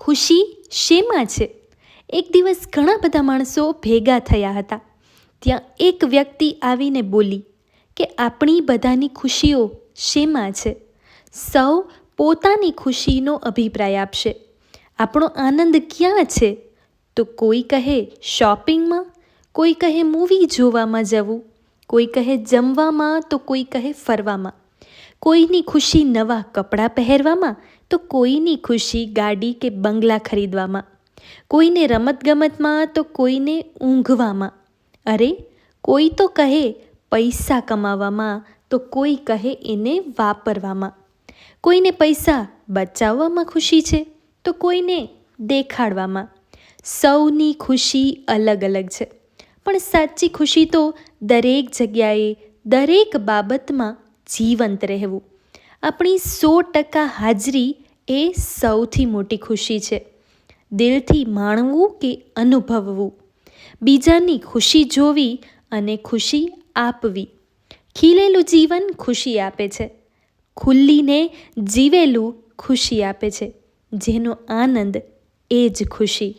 ખુશી શેમાં છે? એક દિવસ ઘણા બધા માણસો ભેગા થયા હતા. ત્યાં એક વ્યક્તિ આવીને બોલી કે આપણી બધાની ખુશીઓ શેમાં છે? સૌ પોતાની ખુશીનો અભિપ્રાય આપશે. આપણો આનંદ ક્યાં છે? તો કોઈ કહે શોપિંગમાં, કોઈ કહે મૂવી જોવામાં જવું, કોઈ કહે જમવામાં, તો કોઈ કહે ફરવામાં. કોઈની ખુશી નવા કપડાં પહેરવામાં, તો કોઈની ખુશી ગાડી કે બંગલા ખરીદવામાં. કોઈને રમતગમતમાં, તો કોઈને ઊંઘવામાં. અરે, કોઈ તો કહે પૈસા કમાવામાં, તો કોઈ કહે એને વાપરવામાં. કોઈને પૈસા બચાવવામાં ખુશી છે, તો કોઈને દેખાડવામાં. સૌની ખુશી અલગ અલગ છે, પણ સાચી ખુશી તો દરેક જગ્યાએ, દરેક બાબતમાં જીવંત રહેવું. આપણી 100% હાજરી એ સૌથી મોટી ખુશી છે. દિલથી માણવું કે અનુભવવું, બીજાની ખુશી જોવી અને ખુશી આપવી. ખીલેલું જીવન ખુશી આપે છે, ખુલ્લીને જીવેલું ખુશી આપે છે. જેનો આનંદ એ જ ખુશી.